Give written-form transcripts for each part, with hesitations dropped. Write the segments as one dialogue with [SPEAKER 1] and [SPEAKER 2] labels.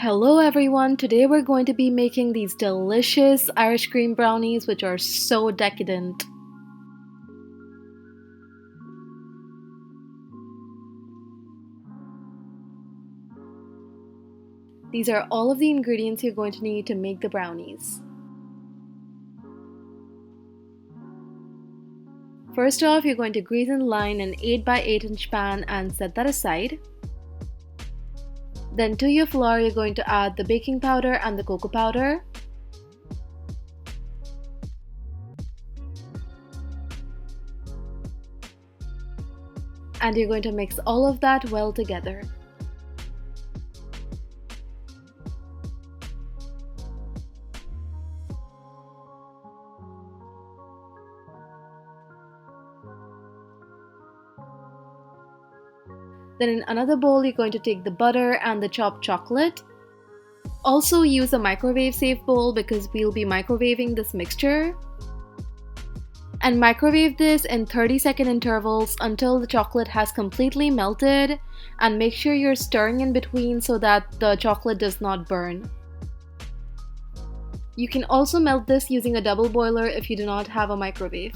[SPEAKER 1] Hello everyone, today we're going to be making these delicious Irish cream brownies which are so decadent. These are all of the ingredients you're going to need to make the brownies. First off, you're going to grease and line an 8 by 8 inch pan and set that aside. Then to your flour, you're going to add the baking powder and the cocoa powder. And you're going to mix all of that well together. Then in another bowl, you're going to take the butter and the chopped chocolate. Also use a microwave safe bowl because we'll be microwaving this mixture. And microwave this in 30-second intervals until the chocolate has completely melted, and make sure you're stirring in between so that the chocolate does not burn. You can also melt this using a double boiler if you do not have a microwave.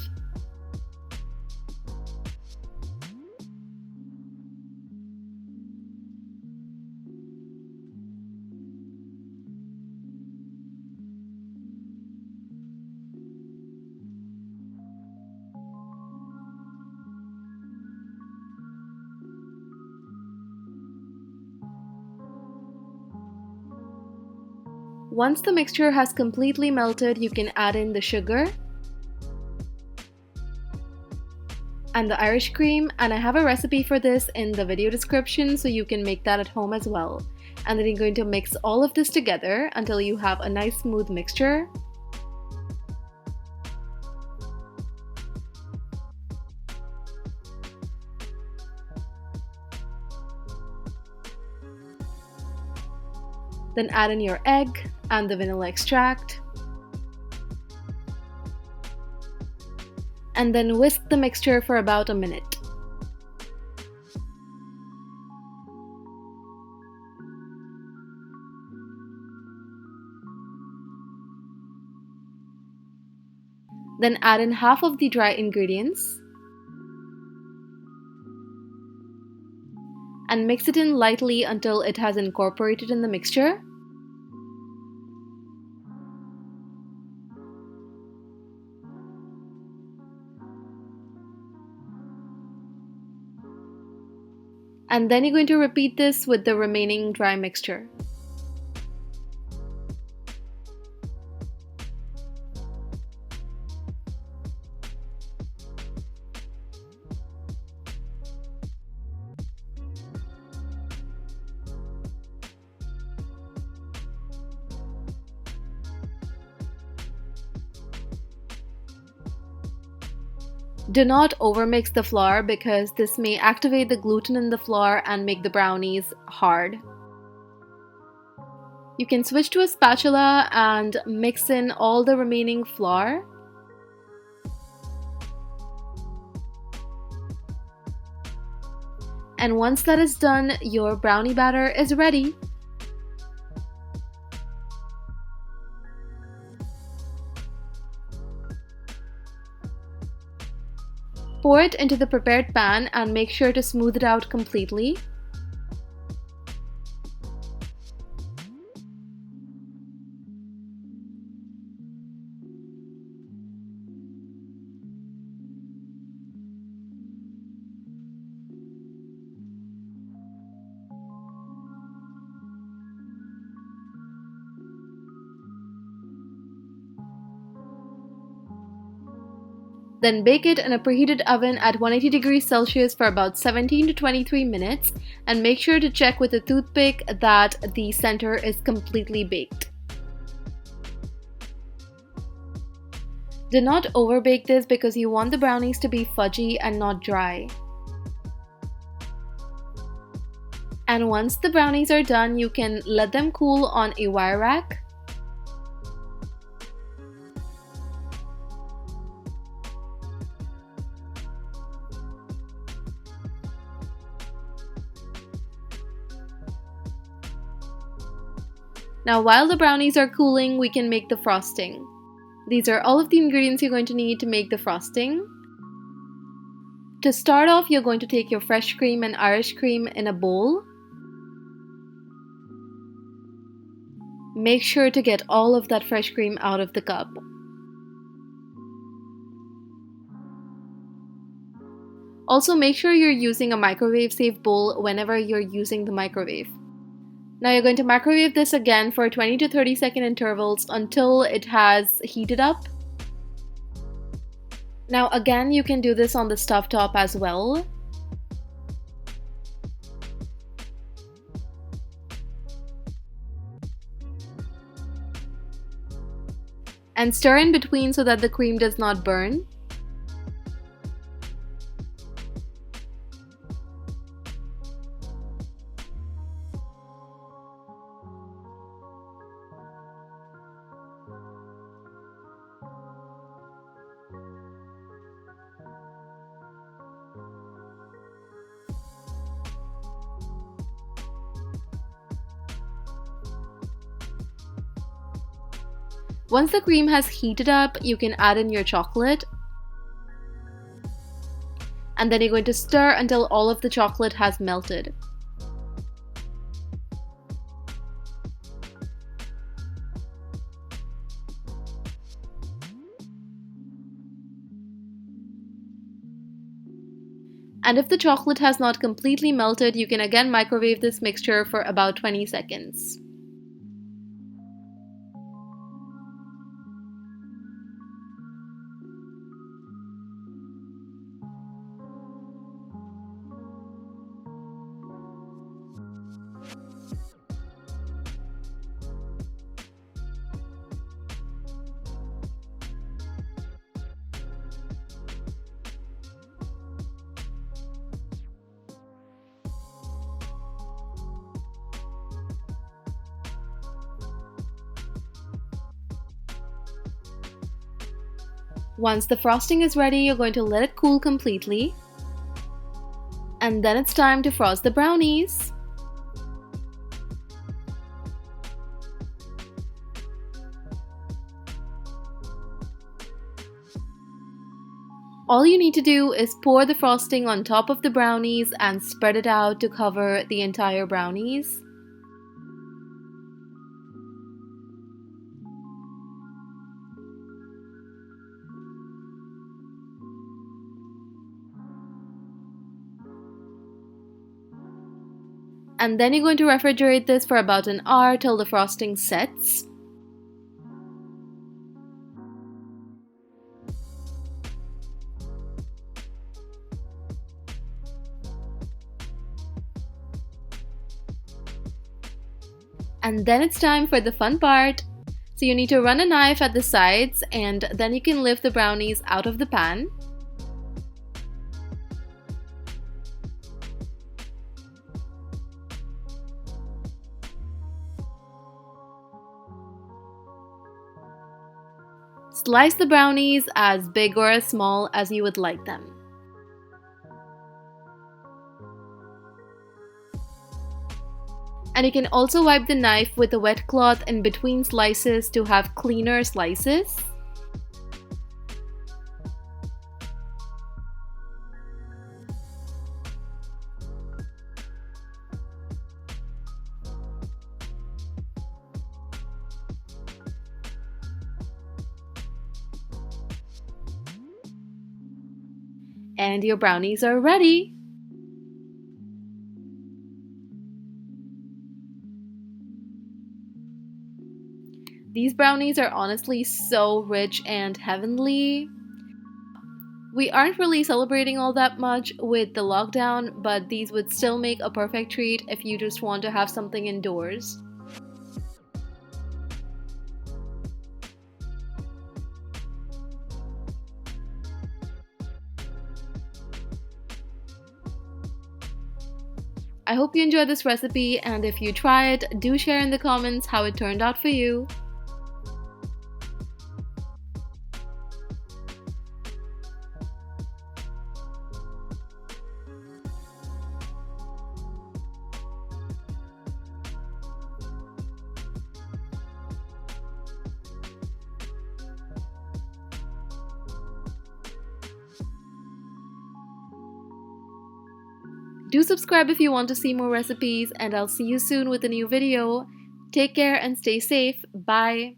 [SPEAKER 1] Once the mixture has completely melted, you can add in the sugar and the Irish cream, and I have a recipe for this in the video description so you can make that at home as well. And then you're going to mix all of this together until you have a nice smooth mixture. Then add in your egg and the vanilla extract. And then whisk the mixture for about a minute. Then add in half of the dry ingredients. And mix it in lightly until it has incorporated in the mixture. And then you're going to repeat this with the remaining dry mixture. Do not overmix the flour because this may activate the gluten in the flour and make the brownies hard. You can switch to a spatula and mix in all the remaining flour. And once that is done, your brownie batter is ready. Pour it into the prepared pan and make sure to smooth it out completely. Then bake it in a preheated oven at 180 degrees Celsius for about 17 to 23 minutes, and make sure to check with a toothpick that the center is completely baked. Do not overbake this because you want the brownies to be fudgy and not dry. And once the brownies are done, you can let them cool on a wire rack. Now while the brownies are cooling, we can make the frosting. These are all of the ingredients you're going to need to make the frosting. To start off, you're going to take your fresh cream and Irish cream in a bowl. Make sure to get all of that fresh cream out of the cup. Also, make sure you're using a microwave-safe bowl whenever you're using the microwave. Now you're going to microwave this again for 20 to 30 second intervals until it has heated up. Now again, you can do this on the stovetop as well. And stir in between so that the cream does not burn. Once the cream has heated up, you can add in your chocolate. And then you're going to stir until all of the chocolate has melted. And if the chocolate has not completely melted, you can again microwave this mixture for about 20 seconds. Once the frosting is ready, you're going to let it cool completely. And then it's time to frost the brownies. All you need to do is pour the frosting on top of the brownies and spread it out to cover the entire brownies. And then you're going to refrigerate this for about an hour till the frosting sets. And then it's time for the fun part. So you need to run a knife at the sides and then you can lift the brownies out of the pan. Slice the brownies as big or as small as you would like them. And you can also wipe the knife with a wet cloth in between slices to have cleaner slices. And your brownies are ready! These brownies are honestly so rich and heavenly. We aren't really celebrating all that much with the lockdown, but these would still make a perfect treat if you just want to have something indoors. I hope you enjoyed this recipe, and if you try it, do share in the comments how it turned out for you. Do subscribe if you want to see more recipes, and I'll see you soon with a new video. Take care and stay safe. Bye.